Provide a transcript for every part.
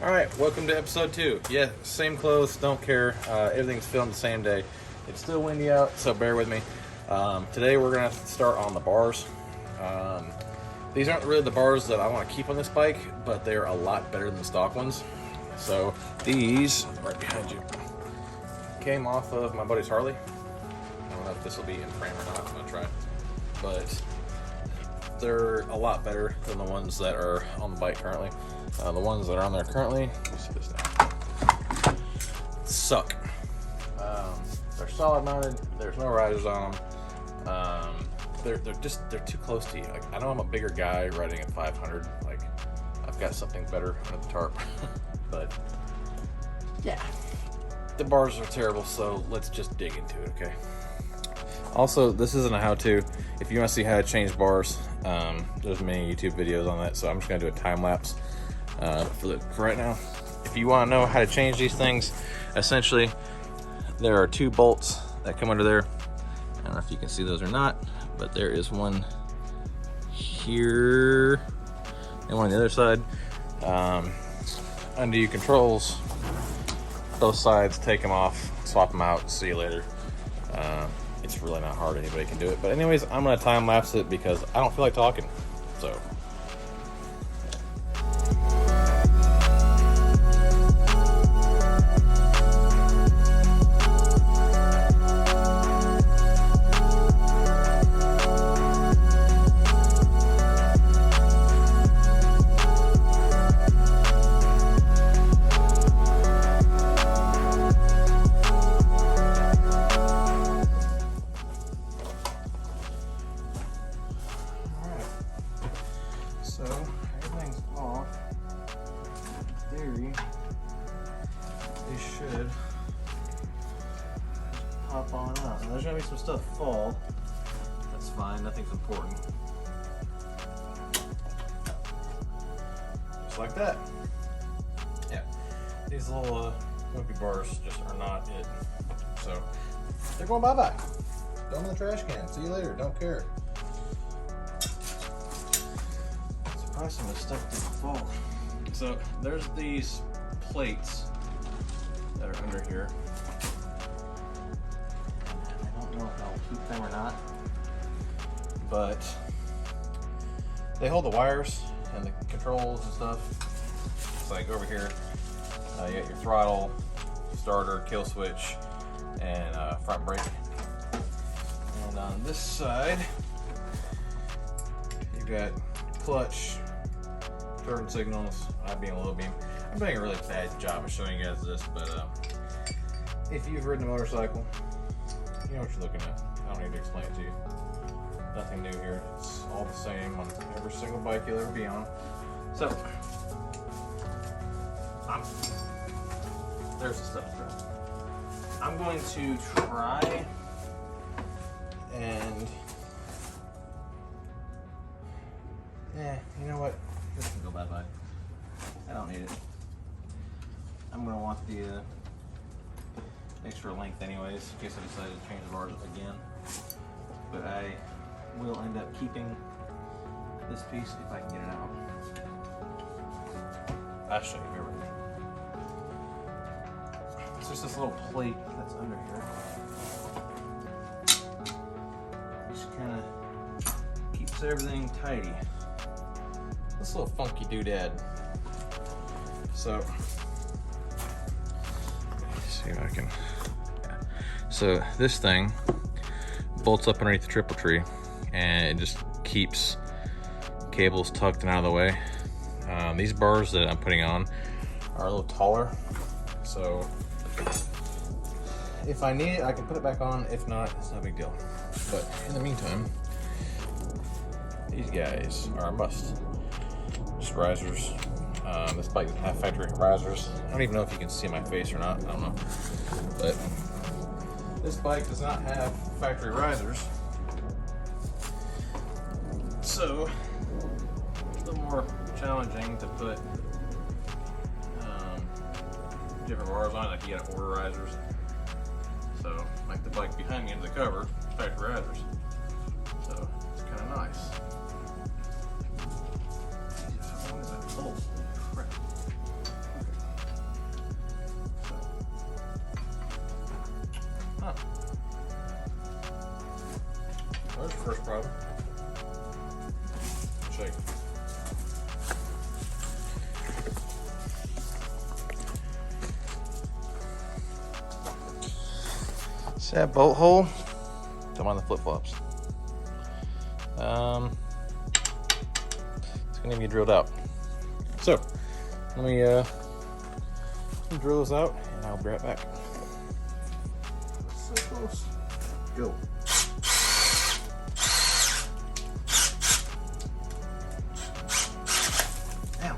Alright, welcome to episode 2. Yeah, same clothes, don't care. Everything's filmed the same day. It's still windy out, so bear with me. Today we're going to start on the bars. These aren't really the bars that I want to keep on this bike, but they're a lot better than the stock ones. So these, right behind you, came off of my buddy's Harley. I don't know if this will be in frame or not, I'm going to try. But they're a lot better than the ones that are on the bike currently. The ones that are on there currently, let me see this now, suck. They're solid mounted. There's no risers on them. They're too close to you. Like, I know I'm a bigger guy riding at 500. Like, I've got something better under the tarp, but yeah, the bars are terrible. So let's just dig into it, okay? Also, this isn't a how-to. If you want to see how to change bars, there's many YouTube videos on that. So I'm just gonna do a time lapse. For right now, if you want to know how to change these things, essentially there are 2 bolts that come under there. I don't know if you can see those or not, but there is one here and one on the other side. Under your controls, both sides, take them off, swap them out, see you later. It's really not hard, anybody can do it. But anyways, I'm gonna time lapse it because I don't feel like talking, so. So everything's off. In theory, they should pop on up. Now there's gonna be some stuff fall. That's fine, nothing's important. Just like that. Yeah, these little wimpy bars just are not it. So they're going bye-bye. Throw them in the trash can. See you later. Don't care. Some of the stuff didn't fall. So there's these plates that are under here. I don't know if I'll keep them or not, but they hold the wires and the controls and stuff. It's like over here, you got your throttle, starter, kill switch, and front brake. And on this side, you've got clutch, turn signals, being a low beam. I'm doing a really bad job of showing you guys this, but if you've ridden a motorcycle, you know what you're looking at. I don't need to explain it to you. Nothing new here. It's all the same on every single bike you'll ever be on. So, there's the stuff. I'm going to try and you know what? This can go bye-bye. I don't need it. I'm going to want the extra length anyways, in case I decide to change the bars again. But I will end up keeping this piece if I can get it out. I'll show you. Bear with me. It's just this little plate that's under here. Just kind of keeps everything tidy. This little funky doodad. So, let's see if I can. Yeah. So this thing bolts up underneath the triple tree, and it just keeps cables tucked and out of the way. These bars that I'm putting on are a little taller, so if I need it, I can put it back on. If not, it's no big deal. But in the meantime, these guys are a must. Just risers. This bike doesn't have factory risers. I don't even know if you can see my face or not. I don't know. But this bike does not have factory risers. So it's a little more challenging to put different bars on. Like, you gotta order risers. So, like the bike behind me under the cover, factory risers. So it's kind of nice. Oh, crap. first problem. Shake. See that bolt hole? Don't mind the flip-flops. It's gonna be drilled out. So let me drill this out and I'll be right back. So close. Go. Ow.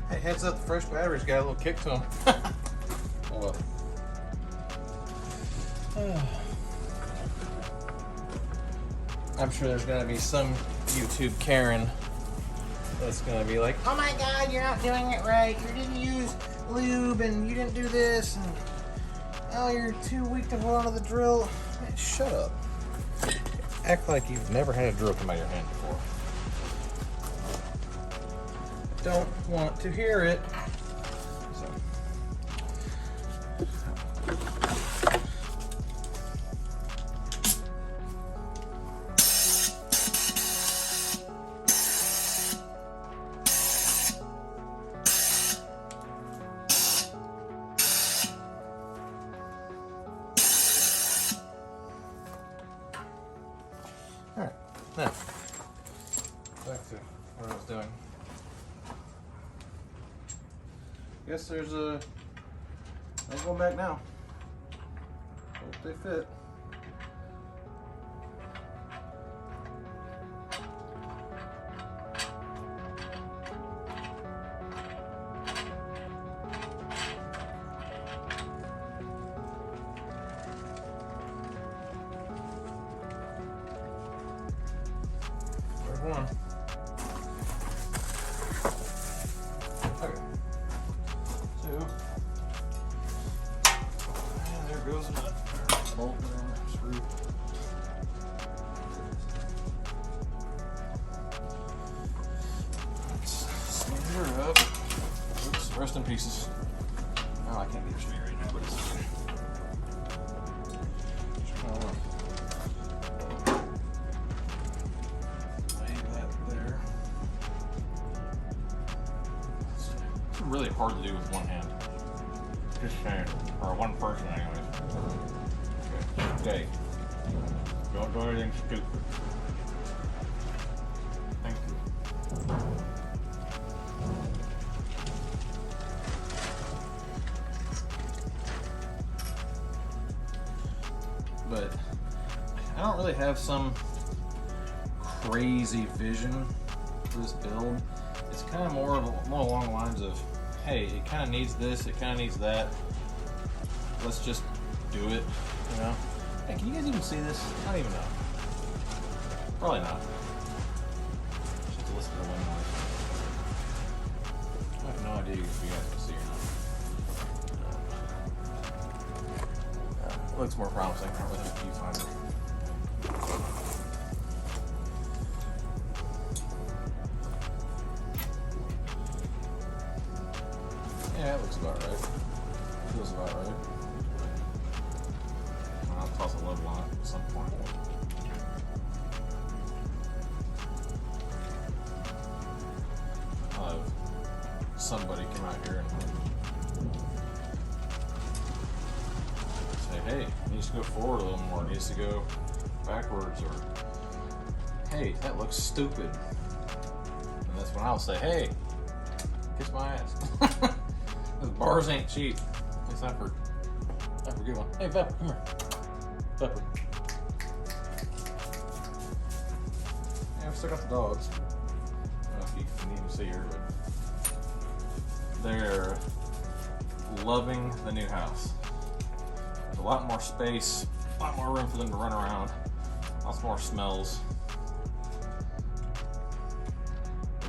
Hey, heads up, the fresh battery's got a little kick to them. Oh well. I'm sure there's gonna be some YouTube Karen that's gonna be like, oh my god, you're not doing it right, you didn't use lube and you didn't do this, and oh, you're too weak to hold onto the drill. Man, shut up. Act like you've never had a drill come out of your hand before. Don't want to hear it. So. All right, now back to what I was doing. Guess there's a. I'm going back now. Hope they fit. There's one. Okay. Two. And there goes another bolt and screw. Let's stand her up. Oops, rest in pieces. Oh, I can't get her straight right now, but it's okay. Really hard to do with one hand. Just saying. Or one person anyways. Okay. Don't do anything stupid. Thank you. But I don't really have some crazy vision for this build. It's kind of more along the lines of, hey, it kind of needs this, it kind of needs that. Let's just do it, you know? Hey, can you guys even see this? I don't even know. Probably not. Just have to listen to the wind noise. I have no idea if you guys can see or not. It looks more promising with a few times. Yeah, that looks about right. Feels about right. I'll toss a level on it at some point. I'll have somebody come out here and say, hey, it needs to go forward a little more, it needs to go backwards, or hey, that looks stupid. And that's when I'll say, hey, kiss my ass. Those bars ain't cheap. At least I forget one. Hey, Pepper, come here. Pepper. Yeah, I've still got the dogs. I don't know if you can even see her, but they're loving the new house. There's a lot more space, a lot more room for them to run around, lots more smells.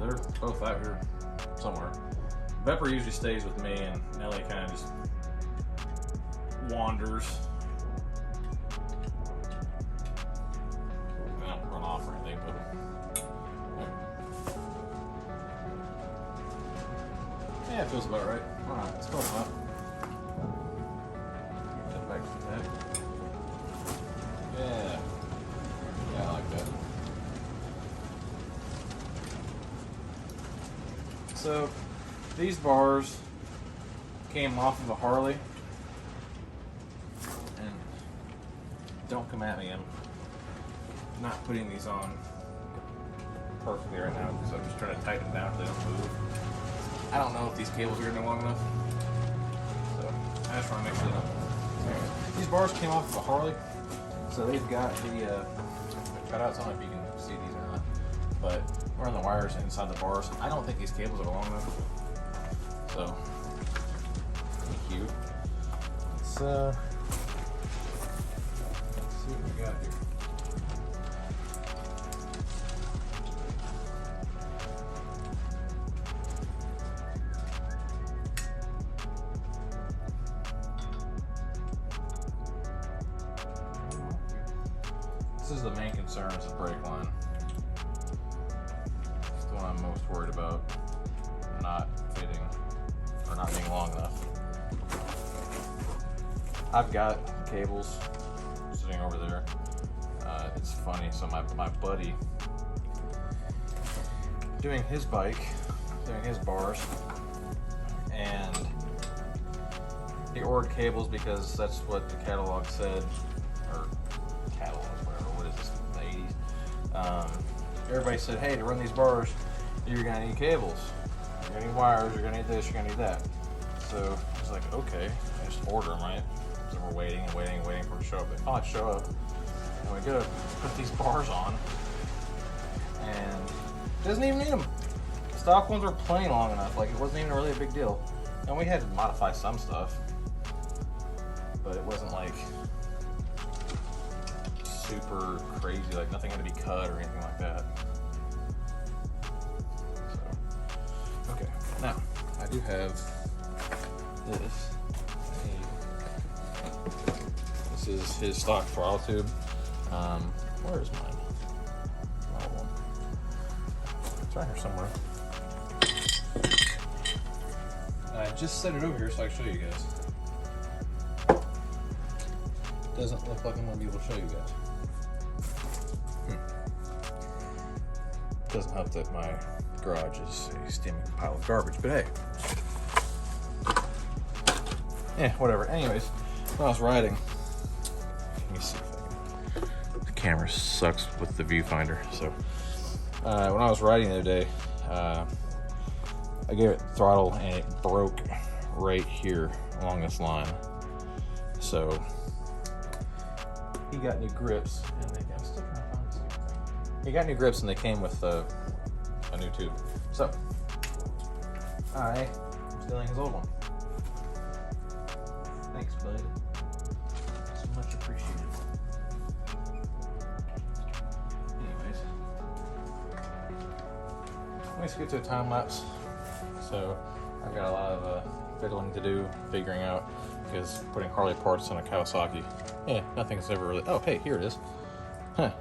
They're both out here somewhere. Pepper usually stays with me, and Nellie kind of just wanders. Yeah, it feels about right. Alright, let's go up. Get back to that. Yeah. Yeah, I like that. So, these bars came off of a Harley. And don't come at me, I'm not putting these on perfectly right now because I'm just trying to tighten them down so they don't move. I don't know if these cables are going to be long enough, so I just want to make sure they don't. Anyway, these bars came off of a Harley, so they've got the cutouts. I don't know if you can see these or not, but we're on the wires inside the bars. I don't think these cables are long enough, so thank you. Let's see what we got here. This is the main concern, is the brake line. It's the one I'm most worried about not fitting or not being long enough. I've got cables sitting over there. It's funny, so my buddy doing his bike, doing his bars, and he ordered cables because that's what the catalog said, or catalog, whatever, what is this, the 80s? Everybody said, hey, to run these bars, you're gonna need cables, you're gonna need wires, you're gonna need this, you're gonna need that. So I was like, okay, I just order them, right? So we're waiting and waiting and waiting for it to show up. They finally show up, and we go to put these bars on, and it doesn't even need them. The stock ones were plenty long enough, like it wasn't even really a big deal. And we had to modify some stuff, but it wasn't like super crazy, like nothing had to be cut or anything like that. So, okay, now I do have this. This is his stock throttle tube. Where is mine? Oh, one. It's right here somewhere. I just set it over here so I can show you guys. Doesn't look like I'm gonna be able to show you guys. Doesn't help that my garage is a steaming pile of garbage, but hey. Yeah, whatever. Anyways, when I was riding, let me see if I can. The camera sucks with the viewfinder. So, when I was riding the other day, I gave it throttle and it broke right here along this line. So, he got new grips, and I'm still trying to find this. He got new grips, and they came with a new tube. So, I'm stealing his old one. Thanks, bud. So much appreciated. Anyways, let's get to a time lapse. So, I've got a lot of fiddling to do, figuring out, because putting Harley parts on a Kawasaki, yeah, nothing's ever really. Oh, hey, here it is. Huh.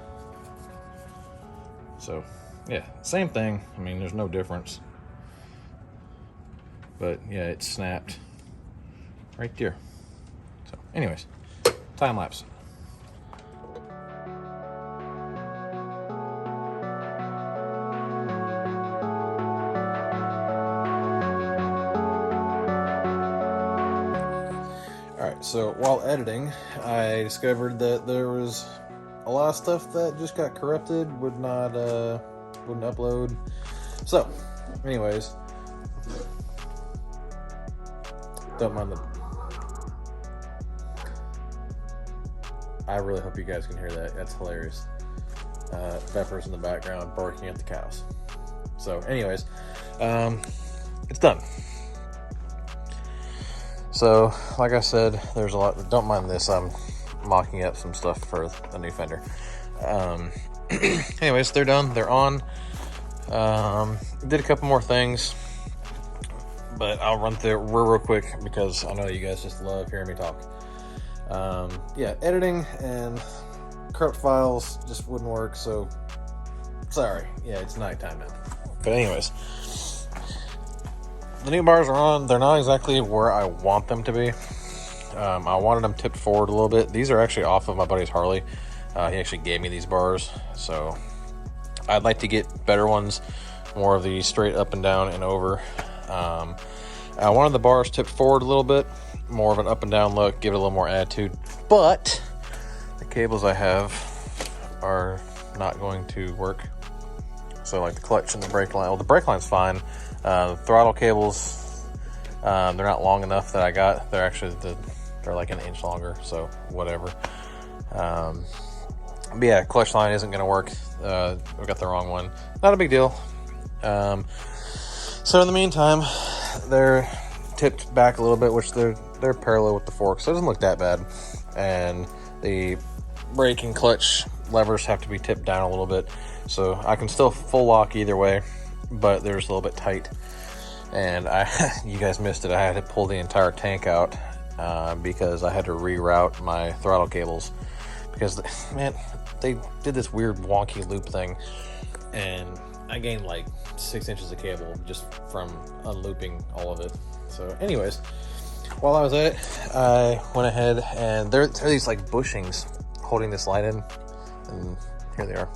So, yeah, same thing. I mean, there's no difference. But yeah, it snapped right there. So, anyways, time lapse. Alright, so while editing, I discovered that there was a lot of stuff that just got corrupted, wouldn't upload. So, anyways, don't mind the. I really hope you guys can hear that. That's hilarious. Peppers in the background barking at the cows. So, anyways, it's done. So, like I said, there's a lot. Don't mind this. I'm mocking up some stuff for a new fender. Anyways, they're done. They're on. Did a couple more things, but I'll run through it real quick because I know you guys just love hearing me talk. Yeah, editing and corrupt files just wouldn't work, so sorry. Yeah, it's nighttime now. But anyways, the new bars are on. They're not exactly where I want them to be. I wanted them tipped forward a little bit. These are actually off of my buddy's Harley. He actually gave me these bars, so I'd like to get better ones, more of the straight up and down and over. I wanted the bars tipped forward a little bit, more of an up and down look, give it a little more attitude, but the cables I have are not going to work. So like the clutch and the brake line, well, the brake line's fine. The throttle cables, they're not long enough that I got. They're actually, they're like an inch longer, so whatever. But yeah, clutch line isn't going to work. We got the wrong one. Not a big deal. So in the meantime, they're tipped back a little bit, which they're parallel with the fork, so it doesn't look that bad. And the brake and clutch levers have to be tipped down a little bit, so I can still full lock either way, but they're just a little bit tight. And you guys missed it. I had to pull the entire tank out because I had to reroute my throttle cables because, man, they did this weird wonky loop thing, and I gained like 6 inches of cable just from unlooping all of it. So anyways, while I was at it, I went ahead, and there are these like bushings holding this light in, and here they are.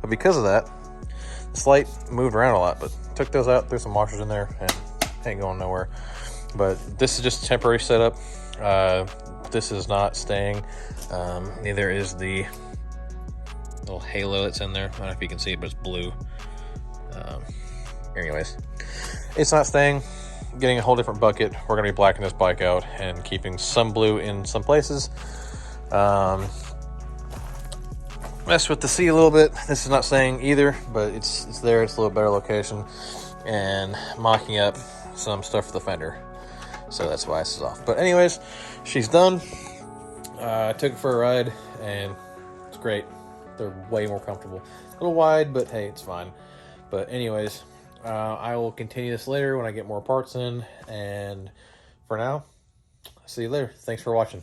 But because of that, this light moved around a lot, but took those out, threw some washers in there, and ain't going nowhere. But this is just a temporary setup. This is not staying. Neither is the little halo that's in there. I don't know if you can see it, but it's blue. Anyways, it's not staying. Getting a whole different bucket. We're going to be blacking this bike out and keeping some blue in some places. Messed with the sea a little bit. This is not staying either, but it's there. It's a little better location. And mocking up some stuff for the fender. So that's why this is off. But anyways, she's done. I took it for a ride, and it's great. They're way more comfortable. A little wide, but hey, it's fine. But anyways, I will continue this later when I get more parts in. And for now, see you later. Thanks for watching.